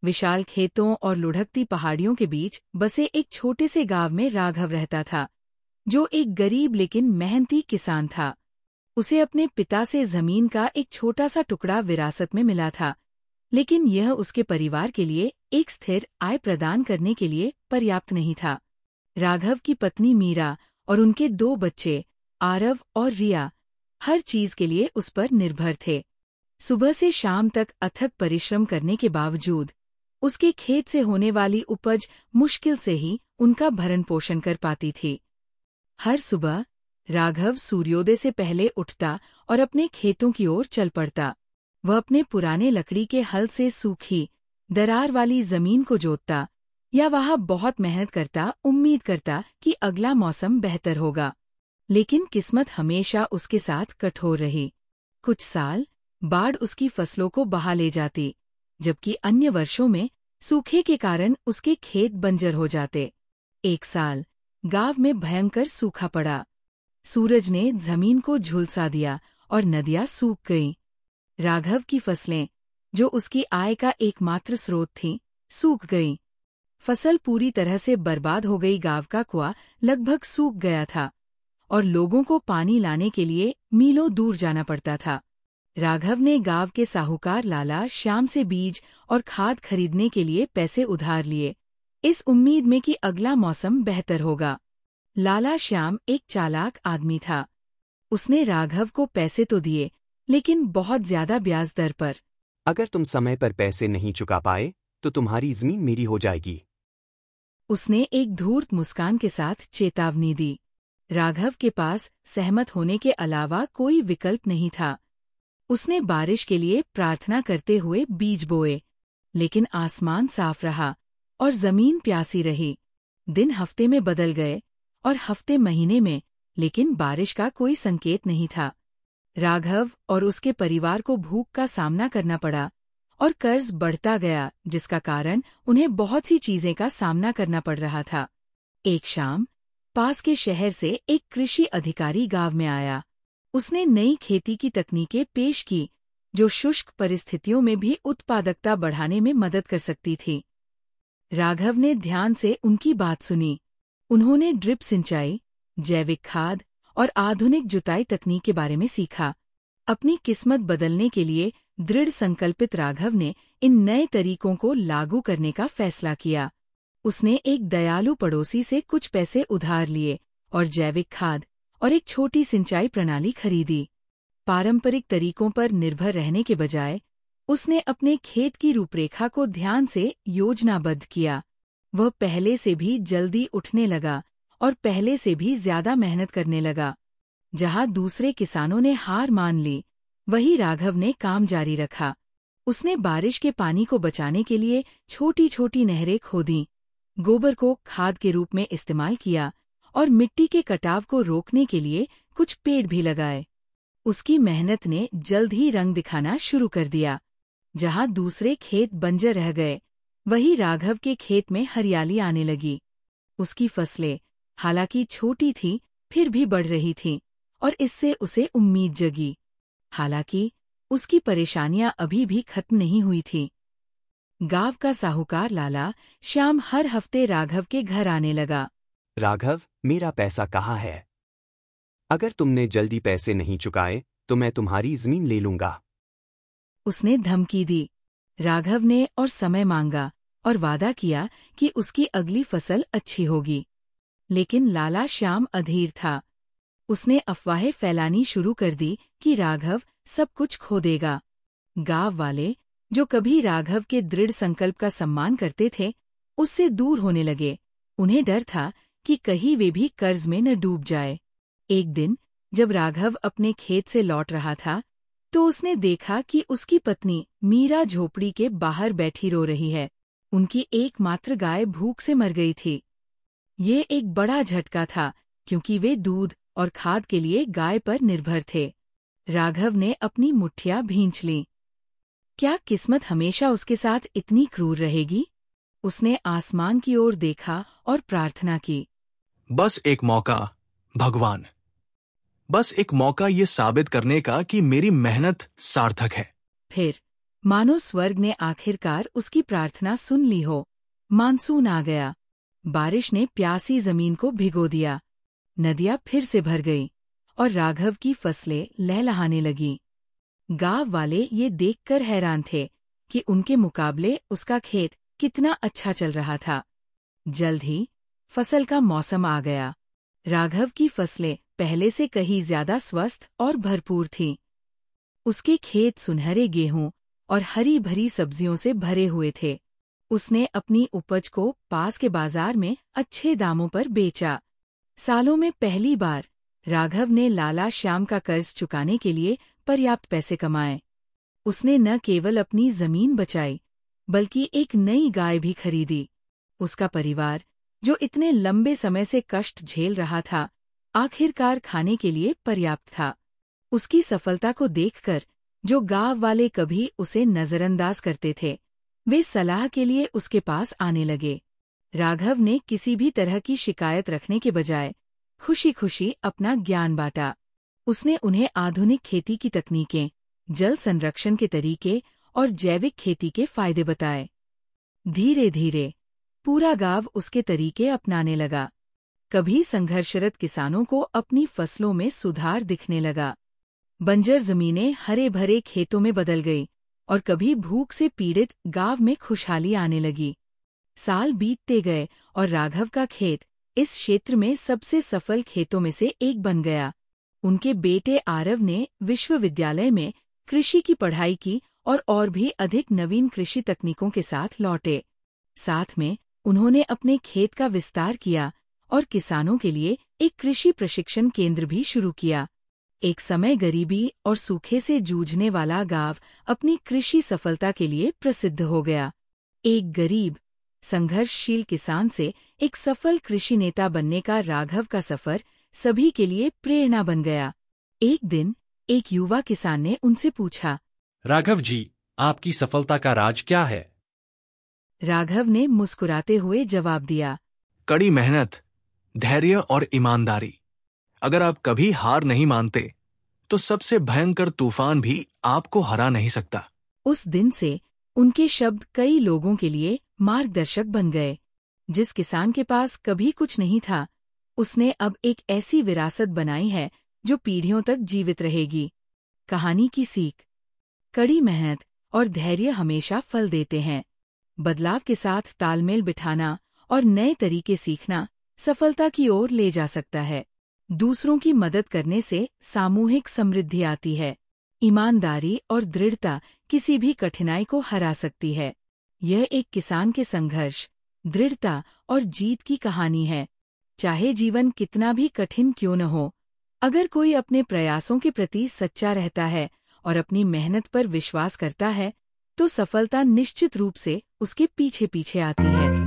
विशाल खेतों और लुढ़कती पहाड़ियों के बीच बसे एक छोटे से गांव में राघव रहता था, जो एक गरीब लेकिन मेहनती किसान था। उसे अपने पिता से जमीन का एक छोटा सा टुकड़ा विरासत में मिला था, लेकिन यह उसके परिवार के लिए एक स्थिर आय प्रदान करने के लिए पर्याप्त नहीं था। राघव की पत्नी मीरा और उनके 2 बच्चे आरव और रिया हर चीज के लिए उस पर निर्भर थे। सुबह से शाम तक अथक परिश्रम करने के बावजूद उसके खेत से होने वाली उपज मुश्किल से ही उनका भरण पोषण कर पाती थी। हर सुबह राघव सूर्योदय से पहले उठता और अपने खेतों की ओर चल पड़ता। वह अपने पुराने लकड़ी के हल से सूखी, दरार वाली जमीन को जोतता या वहां बहुत मेहनत करता, उम्मीद करता कि अगला मौसम बेहतर होगा। लेकिन किस्मत हमेशा उसके साथ कठोर रही। कुछ साल बाढ़ उसकी फसलों को बहा ले जाती, जबकि अन्य वर्षों में सूखे के कारण उसके खेत बंजर हो जाते। एक साल गांव में भयंकर सूखा पड़ा। सूरज ने जमीन को झुलसा दिया और नदियां सूख गईं। राघव की फसलें, जो उसकी आय का एकमात्र स्रोत थीं, सूख गईं। फसल पूरी तरह से बर्बाद हो गई। गांव का कुआं लगभग सूख गया था और लोगों को पानी लाने के लिए मीलों दूर जाना पड़ता था। राघव ने गांव के साहूकार लाला श्याम से बीज और खाद खरीदने के लिए पैसे उधार लिए, इस उम्मीद में कि अगला मौसम बेहतर होगा। लाला श्याम एक चालाक आदमी था। उसने राघव को पैसे तो दिए, लेकिन बहुत ज्यादा ब्याज दर पर। अगर तुम समय पर पैसे नहीं चुका पाए तो तुम्हारी जमीन मेरी हो जाएगी, उसने एक धूर्त मुस्कान के साथ चेतावनी दी। राघव के पास सहमत होने के अलावा कोई विकल्प नहीं था। उसने बारिश के लिए प्रार्थना करते हुए बीज बोए, लेकिन आसमान साफ रहा और जमीन प्यासी रही। दिन हफ्ते में बदल गए और हफ्ते महीने में, लेकिन बारिश का कोई संकेत नहीं था। राघव और उसके परिवार को भूख का सामना करना पड़ा और कर्ज बढ़ता गया, जिसका कारण उन्हें बहुत सी चीजें का सामना करना पड़ रहा था। एक शाम पास के शहर से एक कृषि अधिकारी गांव में आया। उसने नई खेती की तकनीकें पेश की, जो शुष्क परिस्थितियों में भी उत्पादकता बढ़ाने में मदद कर सकती थी। राघव ने ध्यान से उनकी बात सुनी। उन्होंने ड्रिप सिंचाई, जैविक खाद और आधुनिक जुताई तकनीक के बारे में सीखा। अपनी किस्मत बदलने के लिए दृढ़ संकल्पित राघव ने इन नए तरीकों को लागू करने का फैसला किया। उसने एक दयालु पड़ोसी से कुछ पैसे उधार लिए और जैविक खाद और एक छोटी सिंचाई प्रणाली खरीदी। पारंपरिक तरीकों पर निर्भर रहने के बजाय उसने अपने खेत की रूपरेखा को ध्यान से योजनाबद्ध किया। वह पहले से भी जल्दी उठने लगा और पहले से भी ज्यादा मेहनत करने लगा। जहां दूसरे किसानों ने हार मान ली, वहीं राघव ने काम जारी रखा। उसने बारिश के पानी को बचाने के लिए छोटी छोटी नहरें खोदी, गोबर को खाद के रूप में इस्तेमाल किया और मिट्टी के कटाव को रोकने के लिए कुछ पेड़ भी लगाए। उसकी मेहनत ने जल्द ही रंग दिखाना शुरू कर दिया। जहां दूसरे खेत बंजर रह गए, वहीं राघव के खेत में हरियाली आने लगी। उसकी फसलें हालांकि छोटी थीं, फिर भी बढ़ रही थीं और इससे उसे उम्मीद जगी। हालांकि उसकी परेशानियां अभी भी खत्म नहीं हुई थीं। गांव का साहूकार लाला श्याम हर हफ्ते राघव के घर आने लगा। राघव, मेरा पैसा कहाँ है? अगर तुमने जल्दी पैसे नहीं चुकाए तो मैं तुम्हारी जमीन ले लूंगा, उसने धमकी दी। राघव ने और समय मांगा और वादा किया कि उसकी अगली फसल अच्छी होगी। लेकिन लाला श्याम अधीर था। उसने अफवाहें फैलानी शुरू कर दी कि राघव सब कुछ खो देगा। गांव वाले, जो कभी राघव के दृढ़ संकल्प का सम्मान करते थे, उससे दूर होने लगे। उन्हें डर था कि कहीं वे भी कर्ज में न डूब जाए। एक दिन जब राघव अपने खेत से लौट रहा था, तो उसने देखा कि उसकी पत्नी मीरा झोपड़ी के बाहर बैठी रो रही है। उनकी एकमात्र गाय भूख से मर गई थी। ये एक बड़ा झटका था, क्योंकि वे दूध और खाद के लिए गाय पर निर्भर थे। राघव ने अपनी मुट्ठियां भींच लीं। क्या किस्मत हमेशा उसके साथ इतनी क्रूर रहेगी? उसने आसमान की ओर देखा और प्रार्थना की। बस एक मौका, भगवान। बस एक मौका ये साबित करने का कि मेरी मेहनत सार्थक है। फिर मानो स्वर्ग ने आखिरकार उसकी प्रार्थना सुन ली हो। मानसून आ गया। बारिश ने प्यासी जमीन को भिगो दिया। नदियां फिर से भर गई और राघव की फसलें लहलहाने लगीं। गांव वाले ये देखकर हैरान थे कि उनके मुकाबले उसका खेत कितना अच्छा चल रहा था। जल्द ही फसल का मौसम आ गया। राघव की फसलें पहले से कहीं ज्यादा स्वस्थ और भरपूर थीं। उसके खेत सुनहरे गेहूं और हरी भरी सब्जियों से भरे हुए थे। उसने अपनी उपज को पास के बाजार में अच्छे दामों पर बेचा। सालों में पहली बार राघव ने लाला श्याम का कर्ज चुकाने के लिए पर्याप्त पैसे कमाए। उसने न केवल अपनी जमीन बचाई, बल्कि एक नई गाय भी खरीदी। उसका परिवार, जो इतने लंबे समय से कष्ट झेल रहा था, आखिरकार खाने के लिए पर्याप्त था। उसकी सफलता को देखकर जो गांव वाले कभी उसे नजरअंदाज करते थे, वे सलाह के लिए उसके पास आने लगे। राघव ने किसी भी तरह की शिकायत रखने के बजाय खुशी खुशी अपना ज्ञान बांटा। उसने उन्हें आधुनिक खेती की तकनीकें, जल संरक्षण के तरीके और जैविक खेती के फायदे बताए। धीरे धीरे पूरा गांव उसके तरीके अपनाने लगा। कभी संघर्षरत किसानों को अपनी फसलों में सुधार दिखने लगा। बंजर जमीनें हरे भरे खेतों में बदल गई और कभी भूख से पीड़ित गांव में खुशहाली आने लगी। साल बीतते गए और राघव का खेत इस क्षेत्र में सबसे सफल खेतों में से एक बन गया। उनके बेटे आरव ने विश्वविद्यालय में कृषि की पढ़ाई की और भी अधिक नवीन कृषि तकनीकों के साथ लौटे। साथ में उन्होंने अपने खेत का विस्तार किया और किसानों के लिए एक कृषि प्रशिक्षण केंद्र भी शुरू किया। एक समय गरीबी और सूखे से जूझने वाला गांव अपनी कृषि सफलता के लिए प्रसिद्ध हो गया। एक गरीब, संघर्षशील किसान से एक सफल कृषि नेता बनने का राघव का सफर सभी के लिए प्रेरणा बन गया। एक दिन एक युवा किसान ने उनसे पूछा, राघव जी, आपकी सफलता का राज क्या है? राघव ने मुस्कुराते हुए जवाब दिया, कड़ी मेहनत, धैर्य और ईमानदारी। अगर आप कभी हार नहीं मानते, तो सबसे भयंकर तूफान भी आपको हरा नहीं सकता। उस दिन से उनके शब्द कई लोगों के लिए मार्गदर्शक बन गए। जिस किसान के पास कभी कुछ नहीं था, उसने अब एक ऐसी विरासत बनाई है जो पीढ़ियों तक जीवित रहेगी। कहानी की सीख: कड़ी मेहनत और धैर्य हमेशा फल देते हैं। बदलाव के साथ तालमेल बिठाना और नए तरीके सीखना सफलता की ओर ले जा सकता है। दूसरों की मदद करने से सामूहिक समृद्धि आती है। ईमानदारी और दृढ़ता किसी भी कठिनाई को हरा सकती है। यह एक किसान के संघर्ष, दृढ़ता और जीत की कहानी है। चाहे जीवन कितना भी कठिन क्यों न हो, अगर कोई अपने प्रयासों के प्रति सच्चा रहता है और अपनी मेहनत पर विश्वास करता है, तो सफलता निश्चित रूप से उसके पीछे पीछे आती है।